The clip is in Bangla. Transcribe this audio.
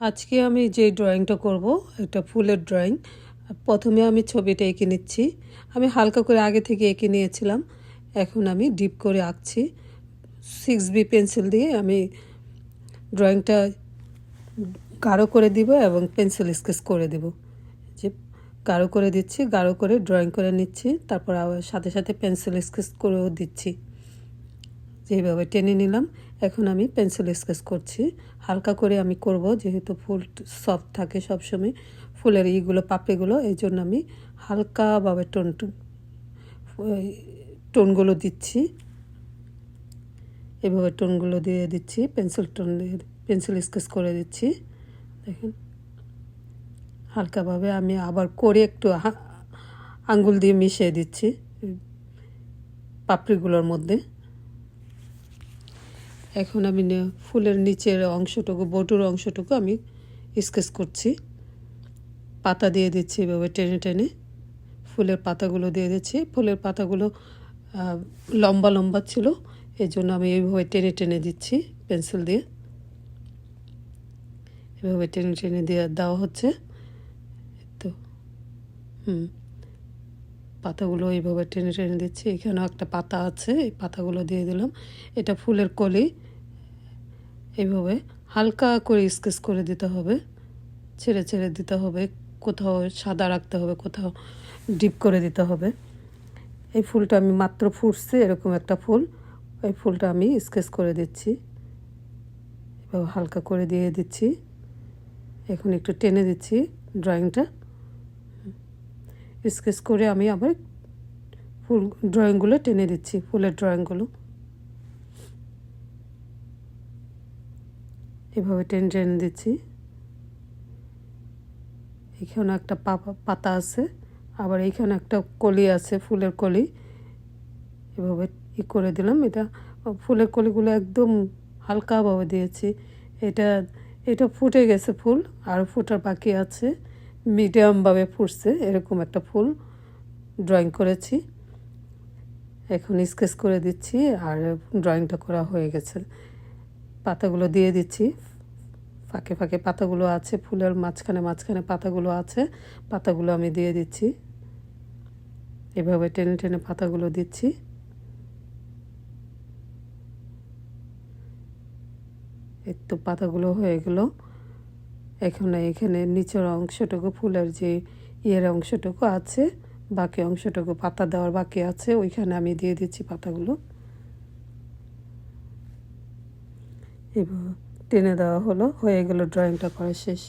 আজকে আমি যে ড্রয়িংটা করব একটা ফুলের ড্রয়িং। প্রথমে আমি ছবিটা এঁকে নিচ্ছি। আমি হালকা করে আগে থেকে এঁকে নিয়েছিলাম, এখন আমি ডিপ করে আঁকছি। 6B পেন্সিল দিয়ে আমি ড্রয়িংটা গাঢ় করে দিব এবং পেন্সিল স্কেচ করে দেব। যে গাঢ় করে দিচ্ছি, গাঢ় করে ড্রয়িং করে নিচ্ছি, তারপর আবার সাথে সাথে পেন্সিল স্কেচ করেও দিচ্ছি। যেভাবে টেনে নিলাম, এখন আমি পেন্সিল স্কেচ করছি। হালকা করে আমি করব, যেহেতু ফুল সফট থাকে সবসময় ফুলের এইগুলো পাপড়িগুলো, এই জন্য আমি হালকাভাবে টোনগুলো দিচ্ছি। এভাবে টোনগুলো দিয়ে দিচ্ছি, পেন্সিল স্কেচ করে দিচ্ছি। দেখেন হালকাভাবে আমি আবার করে একটু আঙ্গুল দিয়ে মিশিয়ে দিচ্ছি পাপড়িগুলোর মধ্যে। এখন আমি ফুলের নিচের অংশটুকু, বটুর অংশটুকু আমি স্কেচ করছি। পাতা দিয়ে দিচ্ছি এভাবে টেনে টেনে, ফুলের পাতাগুলো দিয়ে দিচ্ছি। ফুলের পাতাগুলো লম্বা লম্বা ছিল, এই জন্য আমি এইভাবে টেনে টেনে দিচ্ছি পেন্সিল দিয়ে। এভাবে টেনে টেনে দেওয়া হচ্ছে। তো পাতাগুলো এইভাবে টেনে টেনে দিচ্ছি। এখানেও একটা পাতা আছে, এই পাতাগুলো দিয়ে দিলাম। এটা ফুলের কলি। এইভাবে হালকা করে স্কেচ করে দিতে হবে, ছেড়ে ছেড়ে দিতে হবে, কোথাও সাদা রাখতে হবে, কোথাও ডিপ করে দিতে হবে। এই ফুলটা আমি মাত্র ফুটছে এরকম একটা ফুল, এই ফুলটা আমি স্কেচ করে দিচ্ছি। এভাবে হালকা করে দিয়ে দিচ্ছি। এখন একটু টেনে দিচ্ছি ড্রয়িংটা। স্কেচ করে আমি আবার ফুল ড্রয়িংগুলো টেনে দিচ্ছি, ফুলের ড্রয়িংগুলো এভাবে টেনে টেনে দিচ্ছি। এখানে একটা পাতা আছে, আবার এইখানে একটা কলি আছে, ফুলের কলি। এভাবে করে দিলাম। এটা ফুলের কলিগুলো একদম হালকাভাবে দিয়েছি। এটা এটা ফুটে গেছে ফুল, আর ফুটার বাকি আছে, মিডিয়ামভাবে ফুটছে এরকম একটা ফুল ড্রয়িং করেছি। এখন স্কেচ করে দিচ্ছি, আর ড্রয়িংটা করা হয়ে গেছে। পাতাগুলো দিয়ে দিচ্ছি, ফাঁকে ফাঁকে পাতাগুলো আছে, ফুলের মাঝখানে মাঝখানে পাতাগুলো আছে, পাতাগুলো আমি দিয়ে দিচ্ছি। এভাবে টেনে টেনে পাতাগুলো দিচ্ছি। এই তো পাতাগুলো হয়ে গেল। এখন এখানে নিচের অংশটুকু, ফুলের যে অংশটুকু আছে, বাকি অংশটুকু পাতা দেওয়ার বাকি আছে, ওইখানে আমি দিয়ে দিচ্ছি পাতাগুলো। এভাবে টেনে দেওয়া হলো, হয়ে গেল, ড্রয়িংটা করা শেষ।